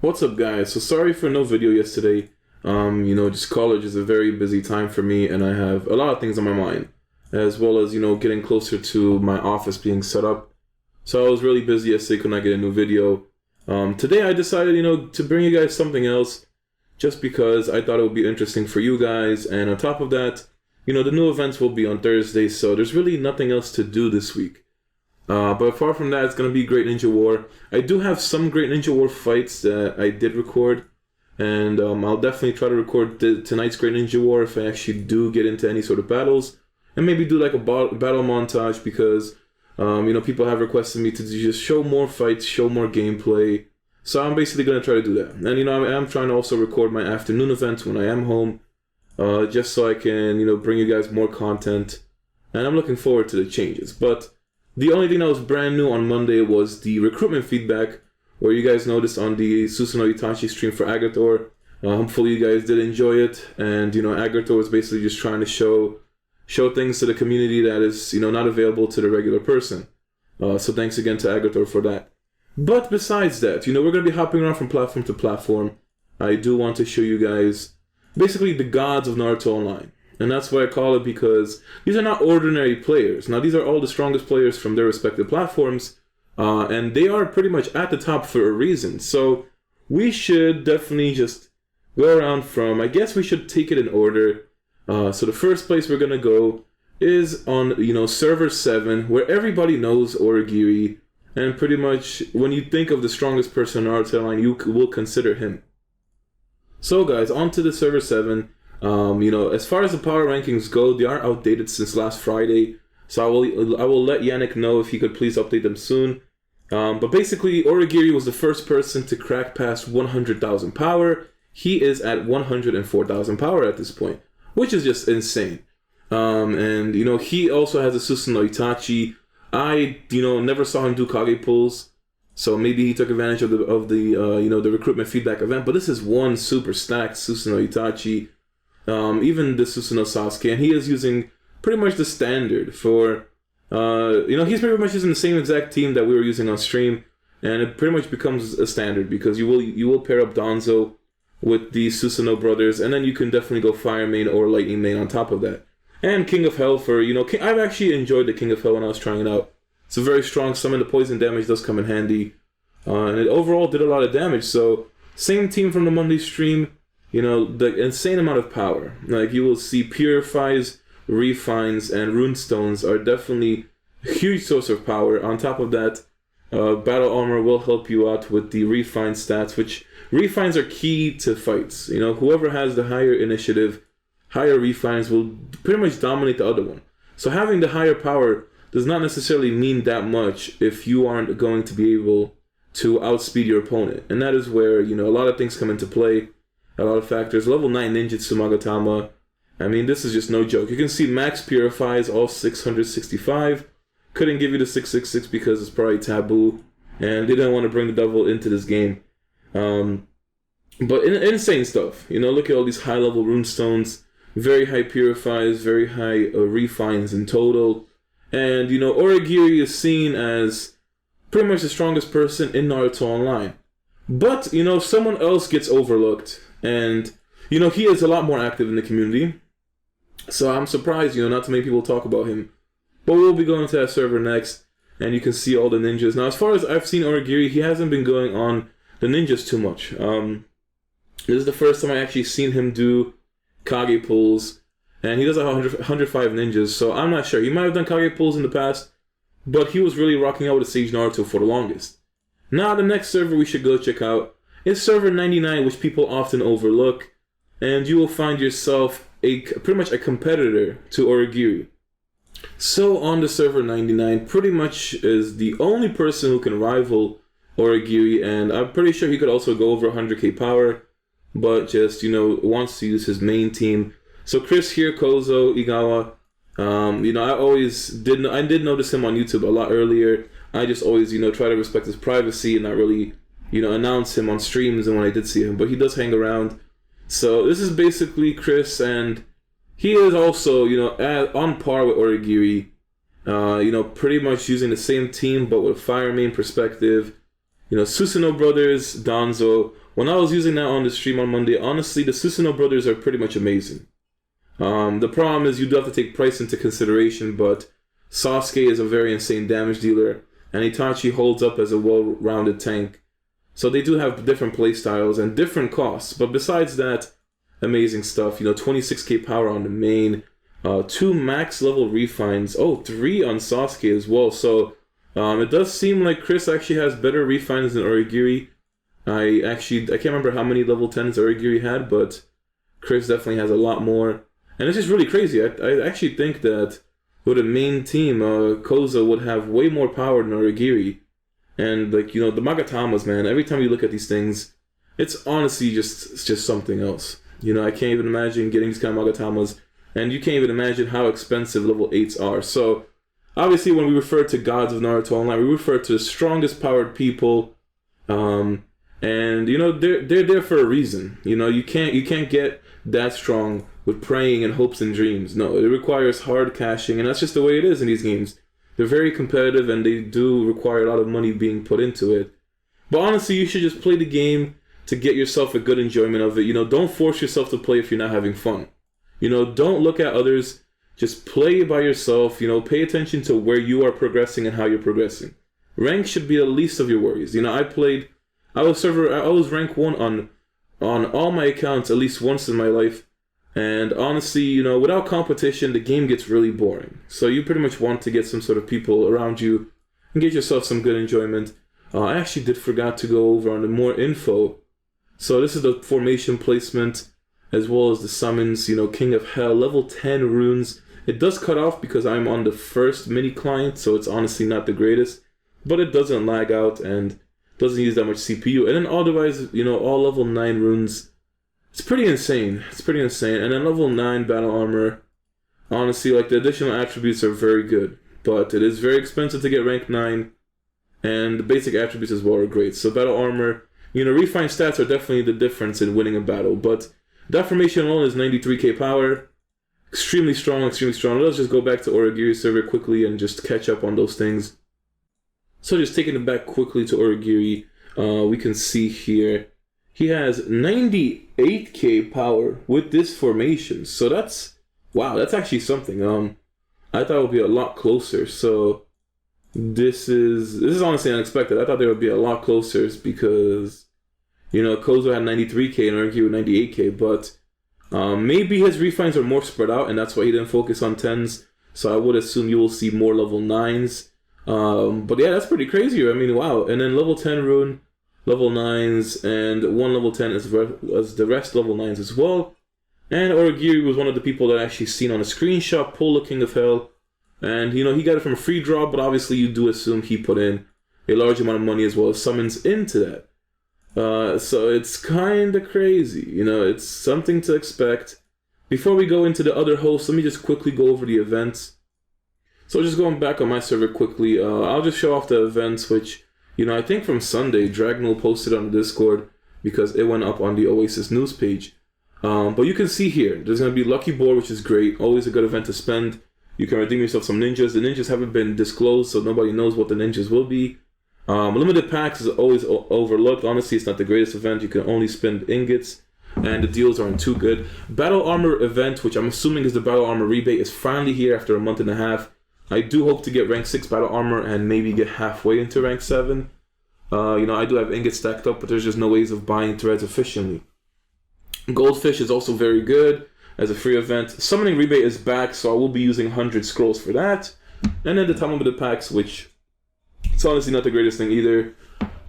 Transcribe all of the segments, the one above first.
What's up, guys? So sorry for no video yesterday. Just college is a very busy time for me, and I have a lot of things on my mind, as well as getting closer to my office being set up. So I was really busy yesterday, could not get a new video. Today I decided, to bring you guys something else, just because I thought it would be interesting for you guys. And on top of that, the new events will be on Thursday, so there's really nothing else to do this week. But apart from that, it's going to be Great Ninja War. I do have some Great Ninja War fights that I did record, and I'll definitely try to record tonight's Great Ninja War if I actually do get into any sort of battles, and maybe do like a battle montage, because people have requested me to just show more fights, show more gameplay. So I'm basically going to try to do that. And I am trying to also record my afternoon events when I am home, just so I can bring you guys more content. And I'm looking forward to the changes. But the only thing that was brand new on Monday was the recruitment feedback, where you guys noticed on the Susanoo Itachi stream for Agathor. Hopefully you guys did enjoy it, and Agathor is basically just trying to show things to the community that is not available to the regular person. So thanks again to Agathor for that. But besides that, we're going to be hopping around from platform to platform. I do want to show you guys basically the gods of Naruto Online. And that's why I call it, because these are not ordinary players. Now, these are all the strongest players from their respective platforms, and they are pretty much at the top for a reason. So we should definitely just go around from, I guess we should take it in order. So the first place we're going to go is on, server 7, where everybody knows Origiri, and pretty much when you think of the strongest person in Naruto Online, you will consider him. So guys, on to the server 7. As far as the power rankings go, they are outdated since last Friday, so I will let Yannick know if he could please update them soon. But basically, Origiri was the first person to crack past 100,000 power. He is at 104,000 power at this point, which is just insane. He also has a Susanoo Itachi. I never saw him do Kage pulls, so maybe he took advantage of the recruitment feedback event. But this is one super stacked Susanoo Itachi. Even the Susanoo Sasuke, and he is using pretty much the standard for, he's pretty much using the same exact team that we were using on stream, and it pretty much becomes a standard, because you will pair up Danzo with the Susanoo brothers, and then you can definitely go Fire Main or Lightning Main on top of that. And King of Hell for, I've actually enjoyed the King of Hell when I was trying it out. It's a very strong summon, the poison damage does come in handy, and it overall did a lot of damage. So, same team from the Monday stream. The insane amount of power. Like, you will see Purifies, Refines, and Runestones are definitely a huge source of power. On top of that, Battle Armor will help you out with the Refine stats, which Refines are key to fights. Whoever has the higher initiative, higher Refines will pretty much dominate the other one. So having the higher power does not necessarily mean that much if you aren't going to be able to outspeed your opponent. And that is where, a lot of things come into play. A lot of factors. Level 9 Ninjutsu Magatama. I mean, this is just no joke. You can see Max Purifies all 665. Couldn't give you the 666 because it's probably taboo, and they didn't want to bring the devil into this game. But insane stuff. Look at all these high level runestones. Very high Purifies, very high Refines in total. And, Origiri is seen as pretty much the strongest person in Naruto Online. But, someone else gets overlooked. And, he is a lot more active in the community. So I'm surprised, not too many people talk about him. But we'll be going to that server next, and you can see all the ninjas. Now, as far as I've seen Origiri, he hasn't been going on the ninjas too much. This is the first time I actually seen him do Kage pulls. And he does have 105 ninjas, so I'm not sure. He might have done Kage pulls in the past, but he was really rocking out with Sage Naruto for the longest. Now, the next server we should go check out is server 99, which people often overlook, and you will find yourself pretty much a competitor to Origiri. So on the server 99, pretty much is the only person who can rival Origiri, and I'm pretty sure he could also go over 100k power, but just, wants to use his main team. So Chris here, Kozo, Igawa, I did notice him on YouTube a lot earlier. I just always, try to respect his privacy and not really, announce him on streams and when I did see him. But he does hang around. So this is basically Chris, and he is also, on par with Origiri. Pretty much using the same team, but with Fire Main perspective. Susanoo Brothers, Danzo. When I was using that on the stream on Monday, honestly, the Susanoo Brothers are pretty much amazing. The problem is you do have to take price into consideration, but Sasuke is a very insane damage dealer, and Itachi holds up as a well-rounded tank. So they do have different playstyles and different costs, but besides that, amazing stuff. 26k power on the main, 2 max level refines, 3 on Sasuke as well. So it does seem like Chris actually has better refines than Origiri. I can't remember how many level 10s Origiri had, but Chris definitely has a lot more. And it's just really crazy. I actually think that with a main team, Koza would have way more power than Origiri. And the Magatamas, man, every time you look at these things, it's honestly just something else. I can't even imagine getting these kind of Magatamas, and you can't even imagine how expensive level 8s are. So obviously when we refer to gods of Naruto Online, we refer to the strongest powered people, and they're there for a reason. You can't get that strong with praying and hopes and dreams. No, it requires hard cashing, and that's just the way it is in these games. They're very competitive, and they do require a lot of money being put into it. But honestly, you should just play the game to get yourself a good enjoyment of it. Don't force yourself to play if you're not having fun. Don't look at others. Just play by yourself. Pay attention to where you are progressing and how you're progressing. Rank should be the least of your worries. I was rank 1 on all my accounts at least once in my life. And honestly, without competition, the game gets really boring. So you pretty much want to get some sort of people around you and get yourself some good enjoyment. I actually did forgot to go over on the more info. So this is the formation placement, as well as the summons, King of Hell, level 10 runes. It does cut off because I'm on the first mini client, so it's honestly not the greatest. But it doesn't lag out and doesn't use that much CPU. And then otherwise, all level 9 runes. It's pretty insane. And then level 9 battle armor. Honestly, the additional attributes are very good. But it is very expensive to get rank 9. And the basic attributes as well are great. So battle armor, refined stats are definitely the difference in winning a battle. But that formation alone is 93k power. Extremely strong. Let's just go back to Origiri server quickly and just catch up on those things. So just taking it back quickly to Origiri, we can see here, he has 98k power with this formation. So that's actually something. I thought it would be a lot closer. So this is honestly unexpected. I thought they would be a lot closer because, Kozo had 93k and Origiri with 98k, but maybe his refines are more spread out and that's why he didn't focus on 10s. So I would assume you will see more level 9s. But yeah, that's pretty crazy. Wow. And then level 10 rune, level 9s, and 1 level 10 as the rest level 9s as well. And Origiri was one of the people that I actually seen on a screenshot pull the King of Hell. And, he got it from a free draw, but obviously you do assume he put in a large amount of money as well as summons into that. So it's kind of crazy. It's something to expect. Before we go into the other hosts, let me just quickly go over the events. So just going back on my server quickly, I'll just show off the events, which, I think from Sunday, Dragnol posted on the Discord because it went up on the Oasis news page. But you can see here, there's going to be Lucky Board, which is great. Always a good event to spend. You can redeem yourself some ninjas. The ninjas haven't been disclosed, so nobody knows what the ninjas will be. Limited packs is always overlooked. Honestly, it's not the greatest event. You can only spend ingots, and the deals aren't too good. Battle Armor event, which I'm assuming is the Battle Armor rebate, is finally here after a month and a half. I do hope to get rank 6 battle armor and maybe get halfway into rank 7. I do have ingots stacked up, but there's just no ways of buying threads efficiently. Goldfish is also very good as a free event. Summoning rebate is back, so I will be using 100 scrolls for that. And then the time limited packs, which it's honestly not the greatest thing either.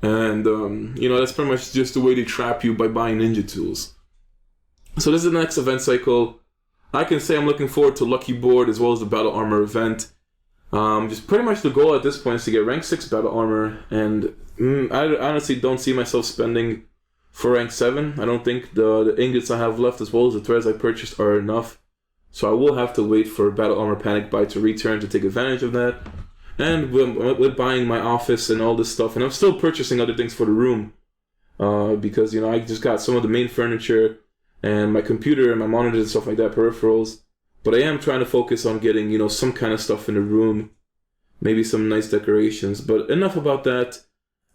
And, that's pretty much just the way they trap you by buying ninja tools. So this is the next event cycle. I can say I'm looking forward to Lucky Board as well as the battle armor event. Just pretty much the goal at this point is to get rank 6 battle armor, and I honestly don't see myself spending for rank 7. I don't think the ingots I have left as well as the threads I purchased are enough, so I will have to wait for battle armor panic buy to return to take advantage of that. And with buying my office and all this stuff, and I'm still purchasing other things for the room, because I just got some of the main furniture and my computer and my monitors and stuff like that, peripherals. But I am trying to focus on getting, some kind of stuff in the room. Maybe some nice decorations. But enough about that.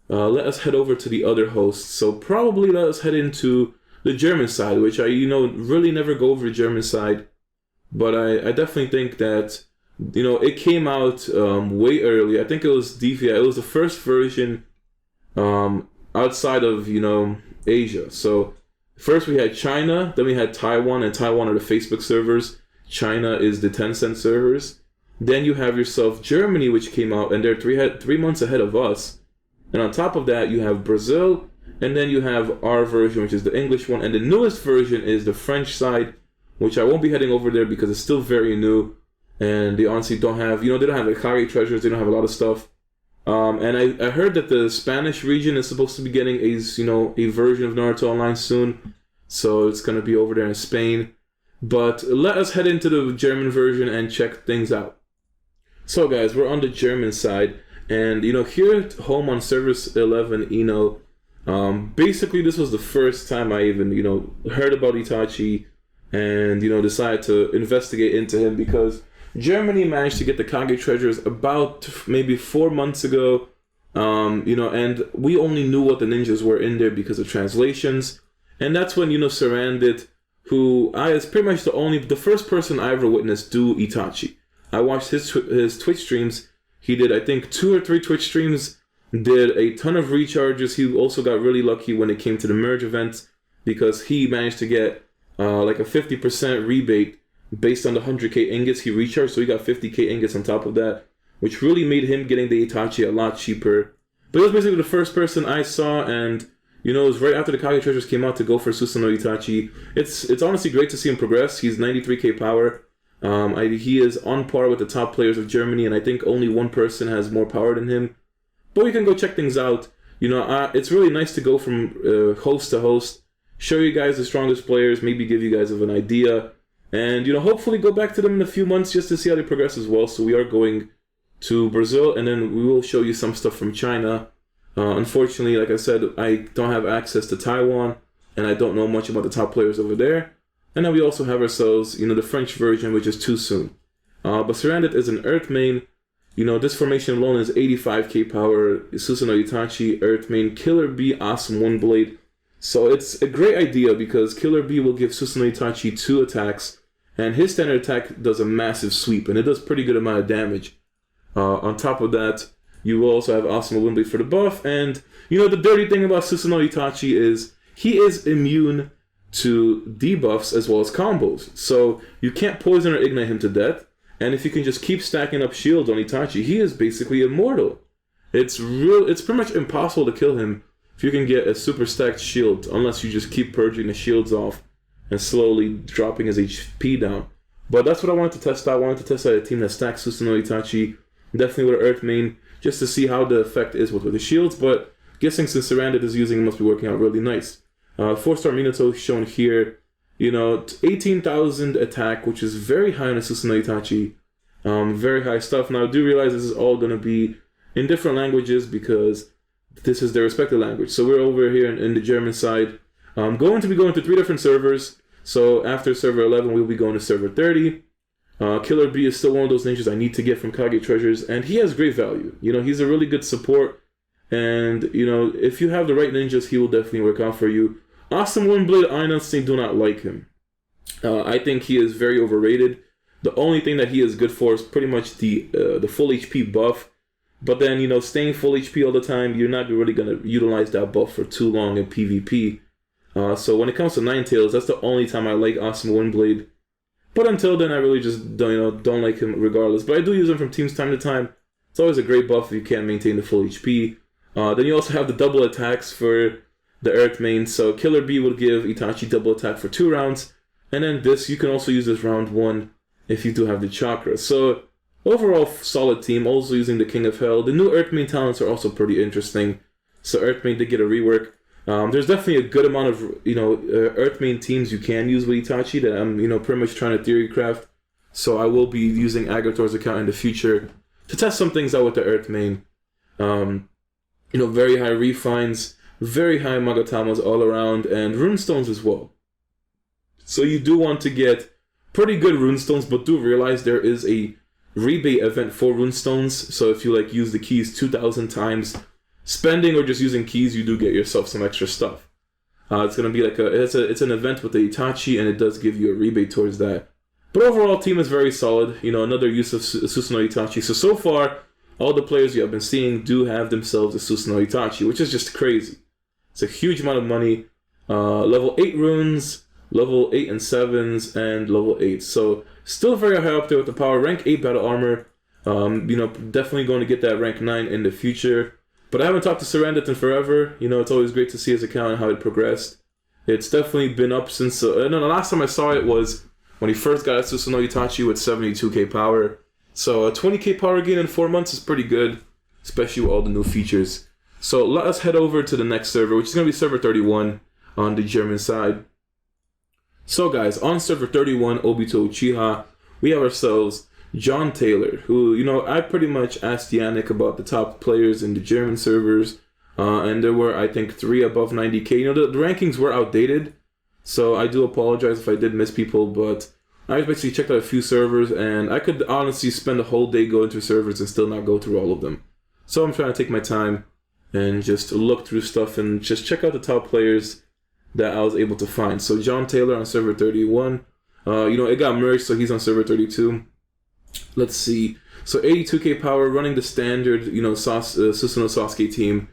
let us head over to the other hosts. So probably let us head into the German side, which I, really never go over the German side. But I definitely think that, it came out way early. I think it was DVI. It was the first version outside of, Asia. So first we had China, then we had Taiwan, and Taiwan are the Facebook servers. China is the Tencent servers. Then you have yourself Germany, which came out, and they're 3 months ahead of us. And on top of that, you have Brazil, and then you have our version, which is the English one, and the newest version is the French side, which I won't be heading over there because it's still very new, and they honestly don't have, they don't have the Kaizer treasures, they don't have a lot of stuff. And I heard that the Spanish region is supposed to be getting a version of Naruto Online soon, so it's going to be over there in Spain. But let us head into the German version and check things out. So guys, we're on the German side, and here at home on Service 11, basically this was the first time I even heard about Itachi, and decided to investigate into him, because Germany managed to get the Kage treasures about maybe 4 months ago, and we only knew what the ninjas were in there because of translations, and that's when Sarandit, who is pretty much the first person I ever witnessed do Itachi. I watched his Twitch streams. He did, I think, 2 or 3 Twitch streams, did a ton of recharges. He also got really lucky when it came to the merge events, because he managed to get like a 50% rebate based on the 100k ingots he recharged, so he got 50k ingots on top of that, which really made him getting the Itachi a lot cheaper. But he was basically the first person I saw, and it was right after the Kage treasures came out to go for Susanoo Itachi. It's honestly great to see him progress. He's 93k power. He is on par with the top players of Germany, and I think only one person has more power than him. But we can go check things out. It's really nice to go from host to host, show you guys the strongest players, maybe give you guys an idea, and hopefully go back to them in a few months just to see how they progress as well. So we are going to Brazil, and then we will show you some stuff from China. Unfortunately, like I said, I don't have access to Taiwan, and I don't know much about the top players over there. And then we also have ourselves, the French version, which is too soon. But Sarandit is an Earth main. This formation alone is 85k power. Susanoo Itachi, Earth main, Killer Bee, Awesome One Blade. So it's a great idea because Killer Bee will give Susanoo Itachi 2 attacks, and his standard attack does a massive sweep, and it does pretty good amount of damage. On top of that, you will also have Awesome One Blade for the buff, and the dirty thing about Susanoo Itachi is he is immune to debuffs as well as combos. So you can't poison or ignite him to death, and if you can just keep stacking up shields on Itachi, he is basically immortal. It's pretty much impossible to kill him if you can get a super stacked shield, unless you just keep purging the shields off and slowly dropping his HP down. But that's what I wanted to test out. I wanted to test out a team that stacks Susanoo Itachi, definitely with an Earth main, just to see how the effect is with the shields, but guessing since Sarandit is using it, must be working out really nice. 4-star Minato shown here, 18,000 attack, which is very high on a Susanoo Itachi. Very high stuff. Now I do realize this is all going to be in different languages because this is their respective language. So we're over here in the German side. Going to be going to 3 different servers. So after server 11, we'll be going to server 30. Killer Bee is still one of those ninjas I need to get from Kage treasures, and he has great value. He's a really good support, and if you have the right ninjas, he will definitely work out for you. Awesome One Blade, I honestly do not like him. I think he is very overrated. The only thing that he is good for is pretty much the full HP buff. But then, staying full HP all the time, you're not really going to utilize that buff for too long in PvP. So when it comes to Ninetales, that's the only time I like Awesome One Blade. But until then, I really just don't like him regardless. But I do use him from teams time to time. It's always a great buff if you can't maintain the full HP. Then you also have the double attacks for the Earth main. So Killer Bee will give Itachi double attack for 2 rounds. And then this, you can also use this round 1 if you do have the chakra. So overall, solid team. Also using the King of Hell. The new Earth main talents are also pretty interesting. So Earth main did get a rework. There's definitely a good amount of Earth main teams you can use with Itachi that I'm pretty much trying to theory craft. So I will be using Agathor's account in the future to test some things out with the Earth main. Very high refines, very high Magatamas all around, and runestones as well. So you do want to get pretty good runestones, but do realize there is a rebate event for runestones. So if you use the keys 2,000 times, spending or just using keys, you do get yourself some extra stuff. It's gonna be like it's an event with the Itachi, and it does give you a rebate towards that. But overall, team is very solid. You know, another use of Susanoo Itachi. So far, all the players you have been seeing do have themselves a Susanoo Itachi, which is just crazy. It's a huge amount of money. Level 8 runes, level 8 and 7s, and level 8. So still very high up there with the power. Rank 8 battle armor. You know, definitely going to get that rank 9 in the future. But I haven't talked to Sarandit in forever. You know, it's always great to see his account and how it progressed. It's definitely been up since... no, the last time I saw it was when he first got Susanoo Itachi with 72k power. So a 20k power gain in 4 months is pretty good, especially with all the new features. So let us head over to the next server, which is going to be server 31 on the German side. So guys, on server 31, Obito Uchiha, we have ourselves John Taylor, who, you know, I pretty much asked Yannick about the top players in the German servers, and there were, I think, 3 above 90k. You know, the rankings were outdated, so I do apologize if I did miss people, but I basically checked out a few servers, and I could honestly spend a whole day going through servers and still not go through all of them. So I'm trying to take my time and just look through stuff and just check out the top players that I was able to find. So John Taylor on server 31, you know, it got merged, so he's on server 32. Let's see. So 82k power, running the standard, you know, Susanoo Sasuke team.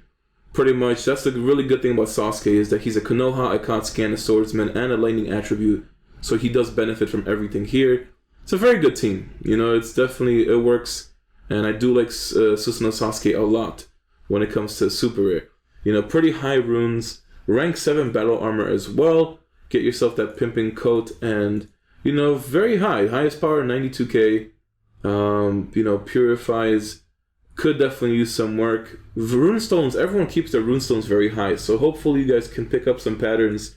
Pretty much, that's the really good thing about Sasuke, is that he's a Konoha, a Katsuki, and a swordsman, and a lightning attribute. So he does benefit from everything here. It's a very good team. You know, it's definitely, it works. And I do like Susanoo Sasuke a lot when it comes to super rare. You know, pretty high runes, rank 7 battle armor as well. Get yourself that pimping coat, and, you know, very high. Highest power, 92k. You know, purifies, could definitely use some work. Runestones, everyone keeps their runestones very high, so hopefully you guys can pick up some patterns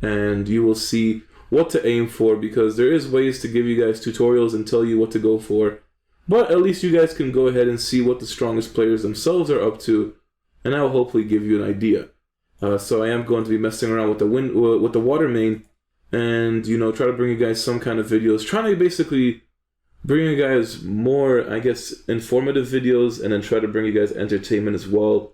and you will see what to aim for, because there is ways to give you guys tutorials and tell you what to go for, but at least you guys can go ahead and see what the strongest players themselves are up to, and I will hopefully give you an idea. So I am going to be messing around with the water main, and, you know, try to bring you guys some kind of videos, trying to basically bring you guys more, I guess, informative videos, and then try to bring you guys entertainment as well.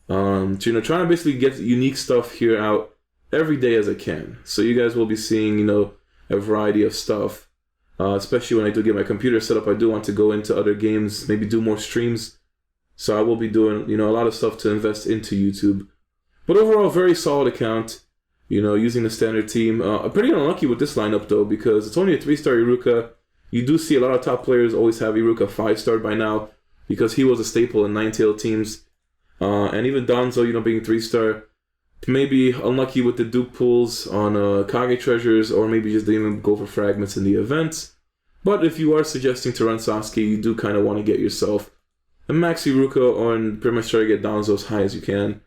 You know, trying to basically get unique stuff here out every day as I can. So you guys will be seeing, you know, a variety of stuff. Especially when I do get my computer set up, I do want to go into other games, maybe do more streams. So I will be doing, you know, a lot of stuff to invest into YouTube. But overall, very solid account. You know, using the standard team. I'm pretty unlucky with this lineup though, because it's only a 3-star Iruka. You do see a lot of top players always have Iruka 5-star by now, because he was a staple in Nine-Tail teams. And even Danzo, you know, being 3-star. Maybe unlucky with the dupe pulls on Kage treasures, or maybe just didn't even go for fragments in the events. But if you are suggesting to run Sasuke, you do kind of want to get yourself a max Iruka, and pretty much try to get Danzo as high as you can.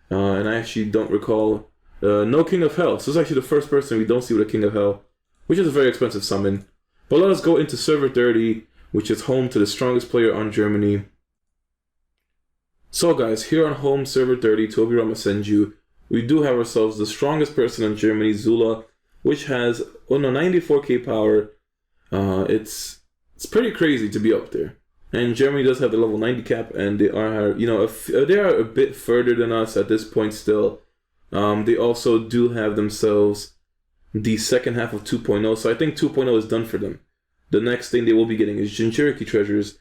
And I actually don't recall no King of Hell. So this is actually the first person we don't see with a King of Hell, which is a very expensive summon. But let us go into server 30, which is home to the strongest player on Germany. So guys, here on home server 30, Tobirama Senju, we do have ourselves the strongest person in Germany, Zula, which has 94k power. It's pretty crazy to be up there. And Germany does have the level 90 cap, and they are, you know, they are a bit further than us at this point still. They also do have themselves the second half of 2.0, so I think 2.0 is done for them. The next thing they will be getting is Jinchuriki treasures.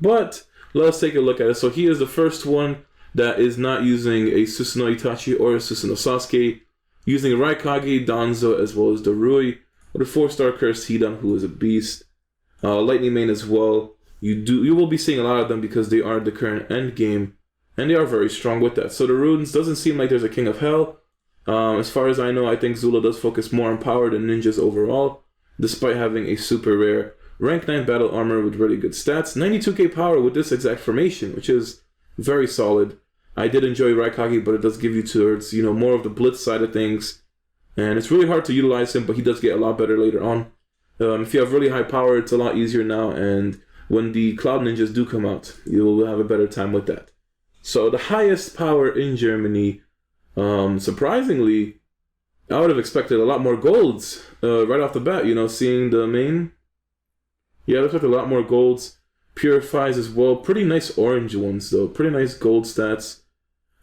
But let's take a look at it. So he is the first one that is not using a Susanoo Itachi or a Susanoo Sasuke, using Raikage, Danzo, as well as the Rui, with a 4-star Cursed Hidan, who is a beast. Lightning Main as well. You will be seeing a lot of them because they are the current end game, and they are very strong with that. So the runes, doesn't seem like there's a King of Hell. As far as I know, I think Zula does focus more on power than ninjas overall, despite having a super rare rank 9 battle armor with really good stats. 92k power with this exact formation, which is very solid. I did enjoy Raikage, but it does give you towards, you know, more of the blitz side of things. And it's really hard to utilize him, but he does get a lot better later on. If you have really high power, it's a lot easier now, and when the Cloud Ninjas do come out, you'll have a better time with that. So the highest power in Germany, surprisingly, I would have expected a lot more golds right off the bat, you know, seeing the main. Yeah, I would have expected a lot more golds. Purifies as well. Pretty nice orange ones, though. Pretty nice gold stats.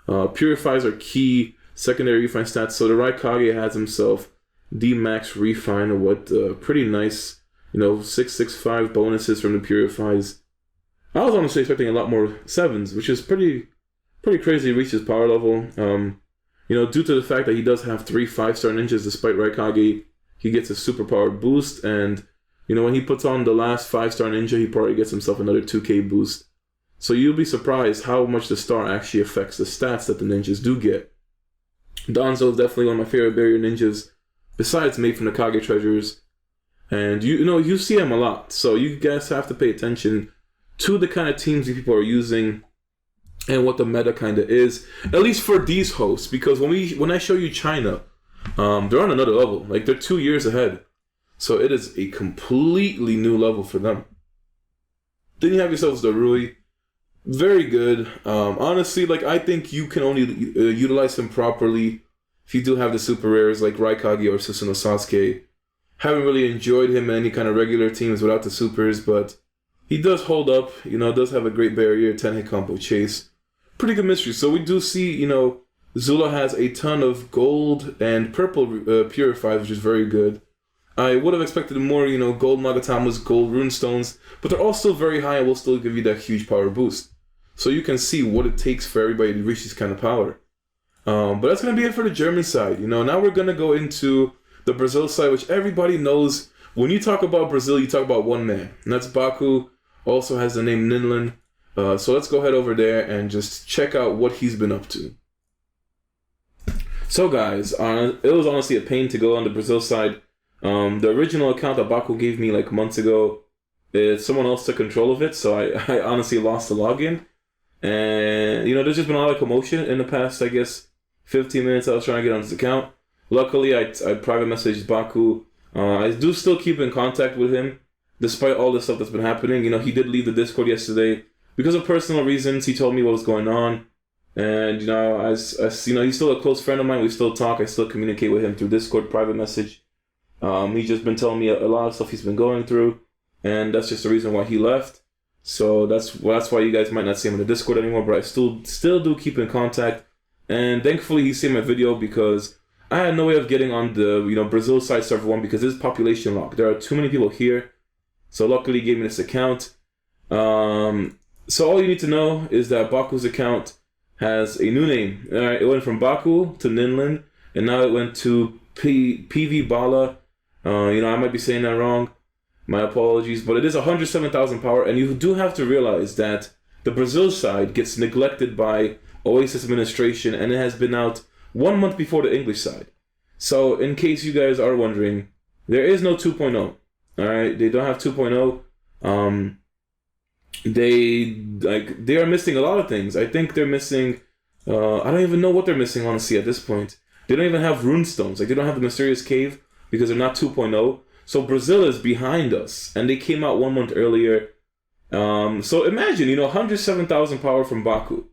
Purifies are key secondary refine stats. So the Raikage has himself D max refine with pretty nice, 665 bonuses from the Purifies. I was honestly expecting a lot more 7s, which is pretty crazy to reach his power level. Due to the fact that he does have 3 5-star ninjas despite Raikage, he gets a superpowered boost, and when he puts on the last 5-star ninja, he probably gets himself another 2k boost. So you'll be surprised how much the star actually affects the stats that the ninjas do get. Danzo is definitely one of my favorite barrier ninjas, besides made from the Kage treasures. And you see him a lot, so you guys have to pay attention to the kind of teams these people are using and what the meta kind of is, at least for these hosts, because when I show you China, they're on another level. Like, they're 2 years ahead. So it is a completely new level for them. Then you have yourselves the Rui. Very good. Honestly, I think you can only utilize him properly if you do have the super rares like Raikage or Susanoo Sasuke. Haven't really enjoyed him in any kind of regular teams without the supers, but he does hold up. Does have a great barrier, 10-hit combo chase. Pretty good mystery. So we do see, Zula has a ton of gold and purple purifiers, which is very good. I would have expected more, gold Magatamas, gold runestones, but they're all still very high and will still give you that huge power boost. So you can see what it takes for everybody to reach this kind of power. But that's going to be it for the German side. Now we're going to go into the Brazil side, which everybody knows. When you talk about Brazil, you talk about one man, and that's Baku. Also has the name Ninlin. So let's go ahead over there and just check out what he's been up to. So guys, it was honestly a pain to go on the Brazil side. The original account that Baku gave me months ago, someone else took control of it, so I honestly lost the login. And, there's just been a lot of commotion in the past, 15 minutes I was trying to get on this account. Luckily, I private messaged Baku. I do still keep in contact with him, despite all the stuff that's been happening. He did leave the Discord yesterday because of personal reasons. He told me what was going on. And, as he's still a close friend of mine. We still talk. I still communicate with him through Discord private message. He's just been telling me a lot of stuff he's been going through, and that's just the reason why he left. So that's why you guys might not see him in the Discord anymore, but I still do keep in contact. And thankfully he's seen my video, because I had no way of getting on the Brazil side server 1 because it's population locked. There are too many people here. So luckily he gave me this account. So all you need to know is that Baku's account has a new name. Alright, it went from Baku to Ninlin, and now it went to PV Bala. I might be saying that wrong. My apologies, but it is 107,000 power, and you do have to realize that the Brazil side gets neglected by Oasis administration, and it has been out 1 month before the English side. So, in case you guys are wondering, there is no 2.0. Alright, they don't have 2.0. They are missing a lot of things. I think they're missing, I don't even know what they're missing, honestly, at this point. They don't even have runestones. They don't have the Mysterious Cave, because they're not 2.0. So Brazil is behind us, and they came out 1 month earlier. So imagine, 107,000 power from Baku.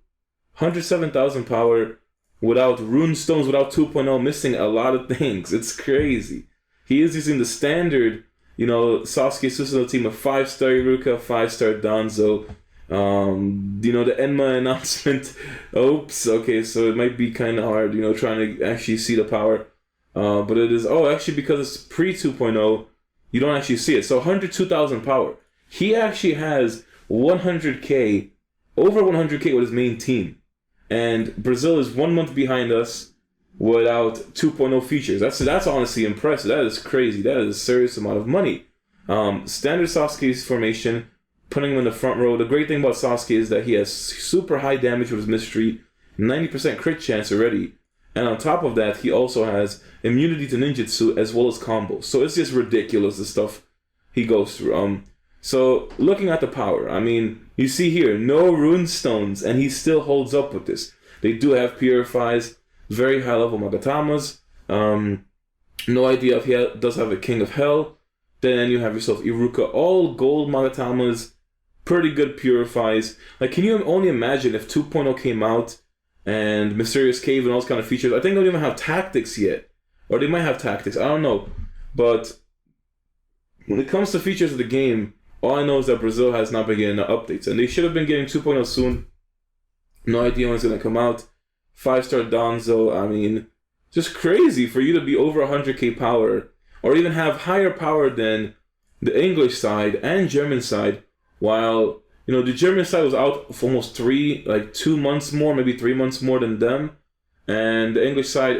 107,000 power without runestones, without 2.0, missing a lot of things. It's crazy. He is using the standard, Sasuke Susanoo team of 5-star Iruka, 5-star Danzo. The Enma announcement. Oops, okay, so it might be kind of hard, trying to actually see the power. But it is, actually, because it's pre 2.0, you don't actually see it. So 102,000 power. He actually has 100k, over 100k with his main team. And Brazil is 1 month behind us without 2.0 features. That's honestly impressive. That is crazy. That is a serious amount of money. Standard Sasuke's formation, putting him in the front row. The great thing about Sasuke is that he has super high damage with his mystery, 90% crit chance already. And on top of that, he also has immunity to ninjutsu as well as combos. So it's just ridiculous, the stuff he goes through. So looking at the power, you see here, no rune stones, and he still holds up with this. They do have purifies, very high level Magatamas. No idea if he does have a King of Hell. Then you have yourself Iruka, all gold Magatamas, pretty good purifies. Can you only imagine if 2.0 came out and Mysterious Cave and all those kind of features? I think they don't even have tactics yet. Or they might have tactics, I don't know. But when it comes to features of the game, all I know is that Brazil has not been getting the updates. And they should have been getting 2.0 soon. No idea when it's going to come out. 5-star Danzo. I mean, just crazy for you to be over 100k power, or even have higher power than the English side and German side, while, you know, the German side was out for almost 2 months more, maybe 3 months more than them. And the English side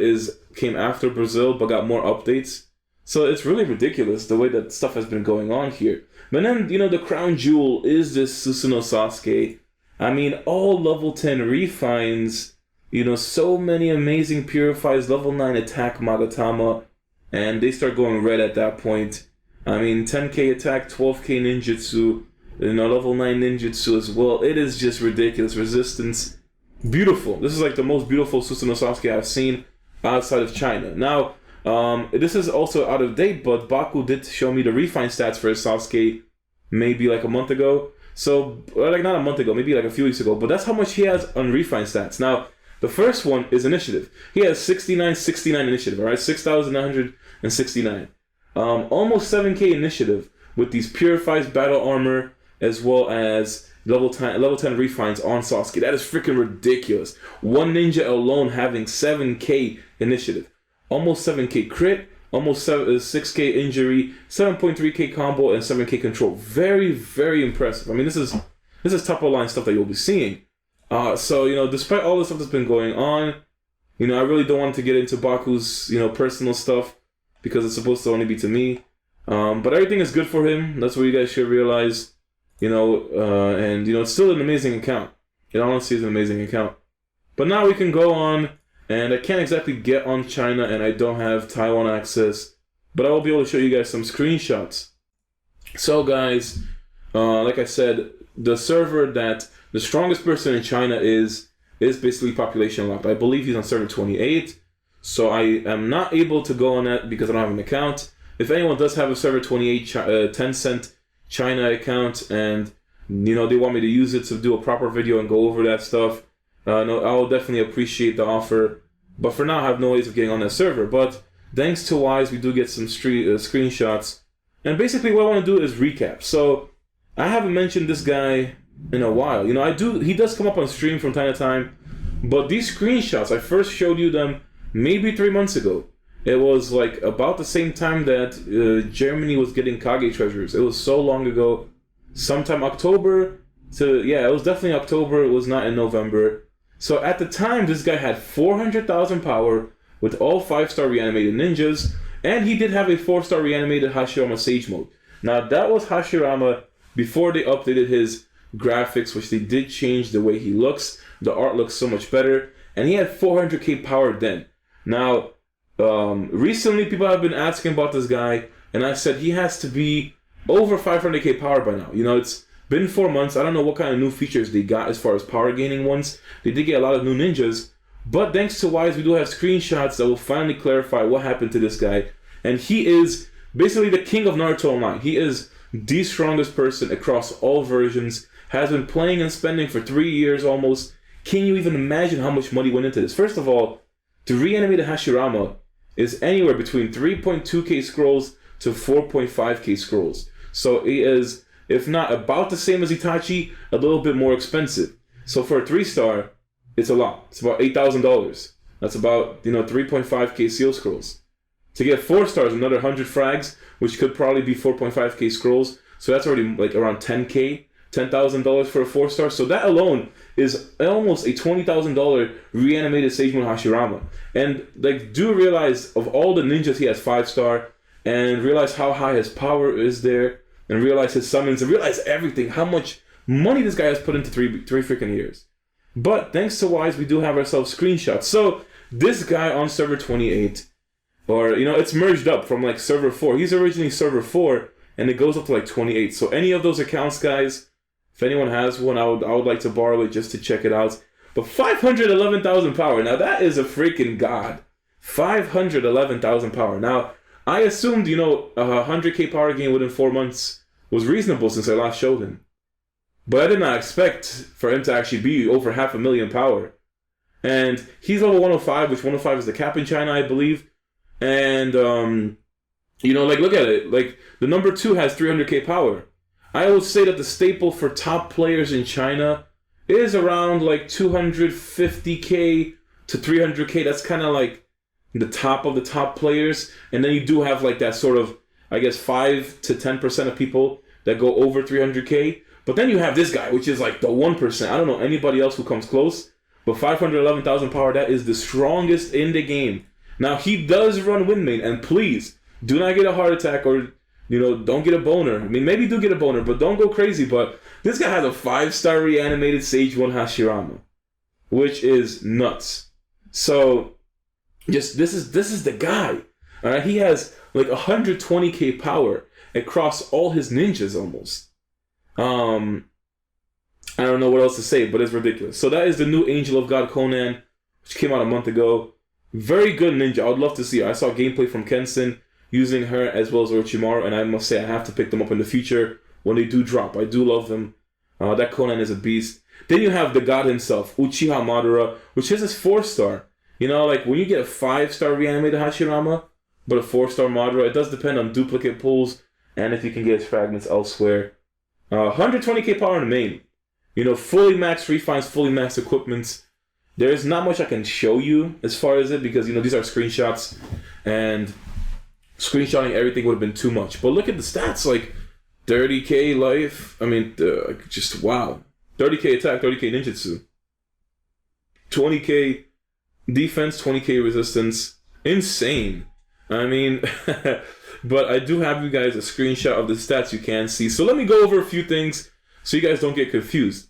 came after Brazil, but got more updates. So it's really ridiculous the way that stuff has been going on here. But then, you know, the crown jewel is this Susanoo Sasuke. I mean, all level 10 refines, you know, so many amazing purifies, level 9 attack Magatama, and they start going red at that point. I mean, 10k attack, 12k ninjutsu, you know, level 9 ninjutsu as well. It is just ridiculous. Resistance, beautiful. This is like the most beautiful Susanoo Sasuke I've seen outside of China. Now, this is also out of date, but Baku did show me the refine stats for his Sasuke maybe like a month ago. So, like not a month ago, maybe like a few weeks ago. But that's how much he has on refine stats. Now, the first one is initiative. He has 69 initiative, all right? 6,969. Almost 7k initiative with these purifies battle armor as well as level 10 refines on Sasuke. That is freaking ridiculous. One ninja alone having 7k initiative. Almost 7k crit, almost 6k injury, 7.3k combo, and 7k control. Very, very impressive. I mean, this is top of line stuff that you'll be seeing. So, you know, despite all the stuff that's been going on, you know, I really don't want to get into Baku's, you know, personal stuff because it's supposed to only be to me. But everything is good for him. That's what you guys should realize. You know, and, you know, it's still an amazing account. It honestly is an amazing account. But now we can go on, and I can't exactly get on China, and I don't have Taiwan access, but I will be able to show you guys some screenshots. So, guys, like I said, the server that the strongest person in China is basically population locked. I believe he's on server 28, so I am not able to go on that because I don't have an account. If anyone does have a server 28 Tencent China account, and, you know, they want me to use it to do a proper video and go over that stuff, no, I'll definitely appreciate the offer. But for now, I have no ways of getting on that server. But thanks to Wise, we do get some screenshots. And basically what I want to do is recap. So I haven't mentioned this guy in a while. You know, he does come up on stream from time to time. But these screenshots, I first showed you them maybe 3 months ago. It was like about the same time that Germany was getting Kage treasures. It was so long ago. Sometime October it was definitely October. It was not in November. So at the time, this guy had 400,000 power with all 5-star reanimated ninjas. And he did have a 4-star reanimated Hashirama Sage mode. Now that was Hashirama before they updated his graphics, which they did change the way he looks. The art looks so much better. And he had 400k power then. Now, recently people have been asking about this guy, and I said he has to be over 500k power by now. You know, it's been 4 months. I don't know what kind of new features they got as far as power gaining ones. They did get a lot of new ninjas, but thanks to Wise, we do have screenshots that will finally clarify what happened to this guy. And he is basically the king of Naruto Online. He is the strongest person across all versions, has been playing and spending for 3 years almost. Can you even imagine how much money went into this? First of all, to reanimate a Hashirama is anywhere between 3.2k scrolls to 4.5k scrolls. So he is, if not about the same as Itachi, a little bit more expensive. So for a 3-star, it's a lot. It's about $8,000. That's about, you know, 3.5k seal scrolls. To get 4 stars, another 100 frags, which could probably be 4.5k scrolls. So that's already like around $10,000 for a 4-star. So that alone is almost a $20,000 reanimated Sage Mode Hashirama. And like, do realize of all the ninjas he has 5-star, and realize how high his power is there, and realize his summons, and realize everything, how much money this guy has put into three freaking years. But thanks to Wise, we do have ourselves screenshots. So this guy on server 28, or, you know, it's merged up from like server 4. He's originally server 4, and it goes up to like 28. So any of those accounts, guys, if anyone has one, I would like to borrow it just to check it out. But 511,000 power. Now that is a freaking god. 511,000 power. Now, I assumed, you know, a 100k power gain within 4 months was reasonable since I last showed him. But I did not expect for him to actually be over 500,000 power. And he's level 105, which 105 is the cap in China, I believe. And, you know, like, look at it. Like, the number 2 has 300k power. I would say that the staple for top players in China is around like 250k to 300k, that's kind of like the top of the top players. And then you do have like that sort of, I guess, 5 to 10% of people that go over 300k. But then you have this guy, which is like the 1%. I don't know anybody else who comes close. But 511,000 power, that is the strongest in the game. Now, he does run Windmane, and please, do not get a heart attack or, don't get a boner. I mean, maybe do get a boner, but don't go crazy. But this guy has a 5-star reanimated Sage 1 Hashirama, which is nuts. So, this is the guy. All right, he has like 120k power across all his ninjas almost. I don't know what else to say, but it's ridiculous. So that is the new Angel of God Conan, which came out a month ago. Very good ninja. I would love to see her. I saw gameplay from Kensen using her as well as Orochimaru, and I must say I have to pick them up in the future when they do drop. I do love them. That Conan is a beast. Then you have the god himself, Uchiha Madara, which is his 4-star. Like when you get a 5-star reanimated Hashirama, but a 4-star Madara, it does depend on duplicate pulls and if you can get his fragments elsewhere. 120k power in the main. Fully maxed refines, fully maxed equipments. There is not much I can show you as far as it, because, these are screenshots, and screenshotting everything would have been too much. But look at the stats, like 30k life. I mean, just wow. 30k attack, 30k ninjutsu. 20k defense, 20k resistance. Insane. I mean, but I do have you guys a screenshot of the stats you can see. So let me go over a few things so you guys don't get confused.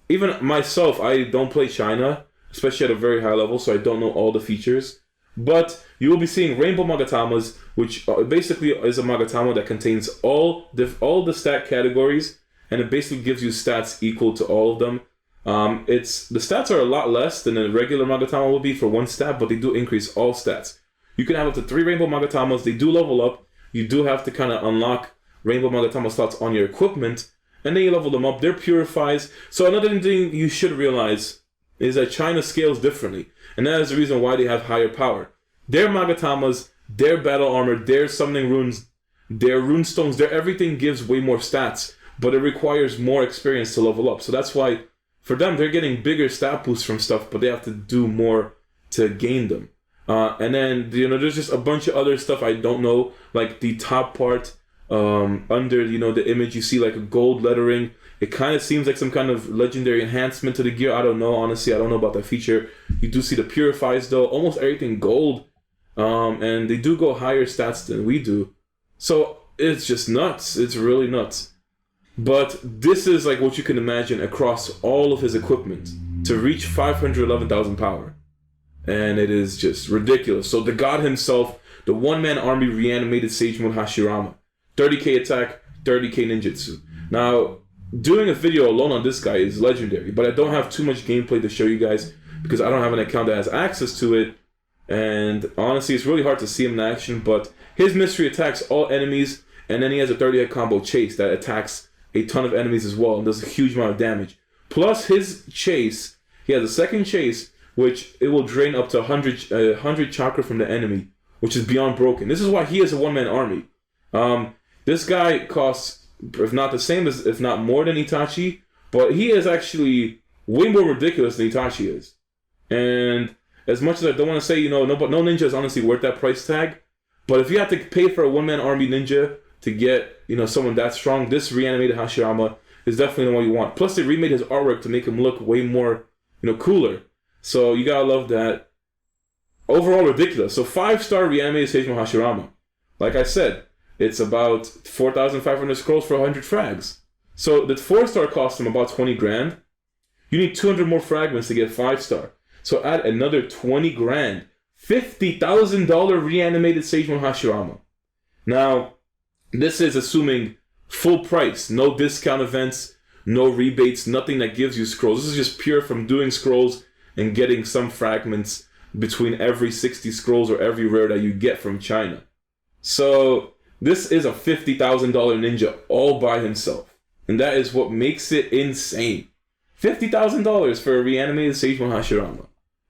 Even myself, I don't play China, especially at a very high level, so I don't know all the features. But you will be seeing Rainbow Magatamas, which basically is a Magatama that contains all the stat categories, and it basically gives you stats equal to all of them. The stats are a lot less than a regular Magatama would be for one stat, but they do increase all stats. You can have up to 3 Rainbow Magatamas. They do level up. You do have to kind of unlock Rainbow Magatama slots on your equipment, and then you level them up. They're purifies. So another thing you should realize is that China scales differently, and that is the reason why they have higher power. Their Magatamas, their battle armor, their summoning runes, their rune stones, their everything gives way more stats, but it requires more experience to level up. So that's why for them, they're getting bigger stat boosts from stuff, but they have to do more to gain them. And then, there's just a bunch of other stuff I don't know, like the top part under, the image, you see like a gold lettering. It kind of seems like some kind of legendary enhancement to the gear. I don't know, honestly, I don't know about that feature. You do see the purifies though, almost everything gold. And they do go higher stats than we do. So it's just nuts. It's really nuts. But this is like what you can imagine across all of his equipment to reach 511,000 power. And it is just ridiculous. So the god himself, the one-man army reanimated Sage Mode Hashirama. 30k attack, 30k ninjutsu. Now, doing a video alone on this guy is legendary, but I don't have too much gameplay to show you guys because I don't have an account that has access to it. And honestly, it's really hard to see him in action, but his mystery attacks all enemies, and then he has a 30-hit combo chase that attacks a ton of enemies as well and does a huge amount of damage. Plus his chase, he has a second chase, which it will drain up to 100 chakra from the enemy, which is beyond broken. This is why he is a one-man army. This guy costs, if not the same as, if not more than Itachi, but he is actually way more ridiculous than Itachi is. And as much as I don't want to say, no ninja is honestly worth that price tag, but if you have to pay for a one-man army ninja to get, someone that strong, this reanimated Hashirama is definitely the one you want. Plus, they remade his artwork to make him look way more, cooler. So you gotta love that. Overall, ridiculous. So 5-star reanimated Sage Mode Hashirama. Like I said, it's about 4,500 scrolls for 100 frags. So the 4-star cost him about 20 grand. You need 200 more fragments to get 5-star. So add another 20 grand. $50,000 reanimated Sage Mode Hashirama. Now, this is assuming full price. No discount events, no rebates, nothing that gives you scrolls. This is just pure from doing scrolls and getting some fragments between every 60 scrolls or every rare that you get from China. So this is a $50,000 ninja all by himself. And that is what makes it insane. $50,000 for a reanimated Sage Mode Hashirama.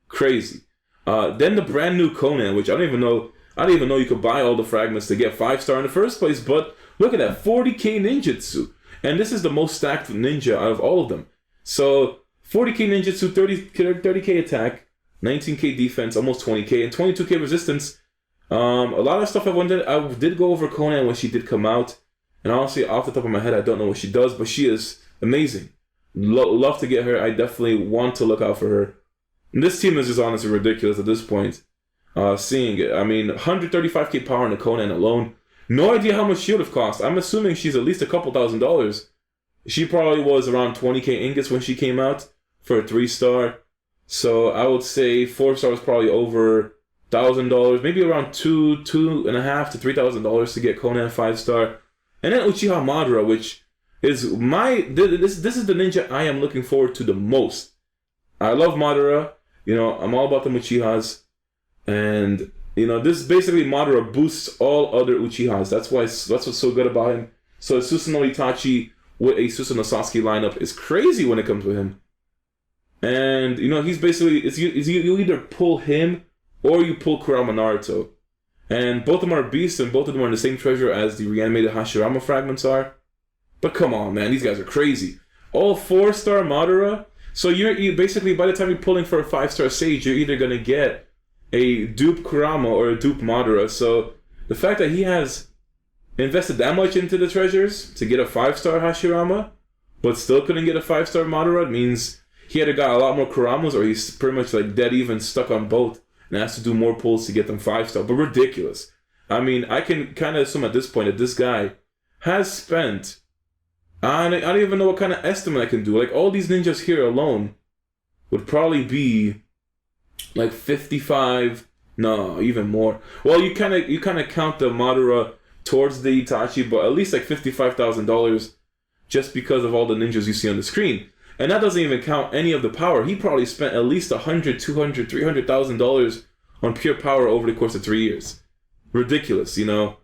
Crazy. Then the brand new Conan, which I don't even know you could buy all the fragments to get 5-star in the first place, but look at that, 40k ninjutsu. And this is the most stacked ninja out of all of them. So 40k ninjutsu, 30k attack, 19k defense, almost 20k, and 22k resistance. A lot of stuff I did go over Conan when she did come out, and honestly, off the top of my head, I don't know what she does, but she is amazing. Love to get her. I definitely want to look out for her. And this team is just honestly ridiculous at this point. Seeing it, I mean, 135k power in the Conan alone. No idea how much she would have cost. I'm assuming she's at least a couple $1,000s. She probably was around 20k ingots when she came out for a 3-star. So I would say 4-star was probably over $1,000, maybe around $2,500 to $3,000 to get Conan 5-star. And then Uchiha Madara, which is this is the ninja I am looking forward to the most. I love Madara. You know, I'm all about the Uchihas. And, you know, this basically Madara boosts all other Uchihas. That's what's so good about him. So ASUS no Itachi with ASUS no Sasuke lineup is crazy when it comes to him. And, you know, he's basically, you either pull him or you pull Kurama Naruto. And both of them are beasts, and both of them are in the same treasure as the reanimated Hashirama fragments are. But come on, man, these guys are crazy. All 4-star Madara. So you basically, by the time you're pulling for a 5-star Sage, you're either going to get a dupe Kurama or a dupe Madara. So the fact that he has invested that much into the treasures to get a 5-star Hashirama, but still couldn't get a 5-star Madara, means he had to got a lot more Kuramas, or he's pretty much like dead even, stuck on both, and has to do more pulls to get them 5-star. But ridiculous. I mean, I can kind of assume at this point that this guy has spent, I don't even know what kind of estimate I can do. Like, all these ninjas here alone would probably be like 55, no, even more. Well, you kind of count the Madara towards the Itachi, but at least like $55,000 just because of all the ninjas you see on the screen. And that doesn't even count any of the power. He probably spent at least $100,000, $200,000, $300,000 on pure power over the course of 3 years. Ridiculous, you know.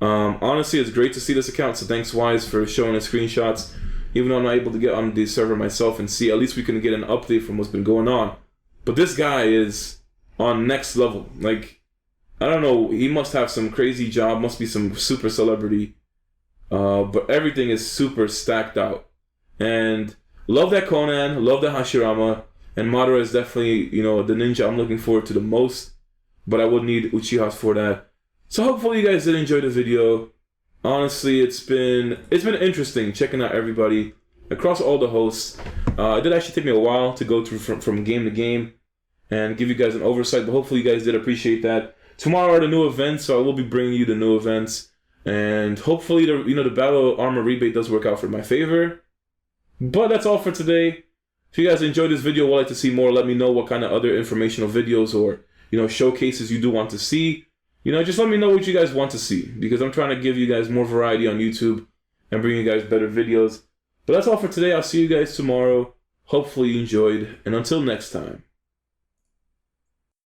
Honestly, it's great to see this account, so thanks Wise for showing us screenshots. Even though I'm not able to get on the server myself and see, at least we can get an update from what's been going on. But this guy is on next level. Like, I don't know, he must have some crazy job, must be some super celebrity. But everything is super stacked out. And love that Conan, love that Hashirama, and Madara is definitely, you know, the ninja I'm looking forward to the most. But I would need Uchihas for that. So hopefully you guys did enjoy the video. Honestly, it's been interesting checking out everybody across all the hosts. It did actually take me a while to go through from game to game and give you guys an oversight, but hopefully you guys did appreciate that. Tomorrow are the new events, so I will be bringing you the new events, and hopefully the battle armor rebate does work out for my favor. But that's all for today. If you guys enjoyed this video, would like to see more, let me know what kind of other informational videos or, you know, showcases you do want to see. You know, just let me know what you guys want to see, because I'm trying to give you guys more variety on YouTube and bring you guys better videos. But that's all for today. I'll see you guys tomorrow. Hopefully you enjoyed, and until next time.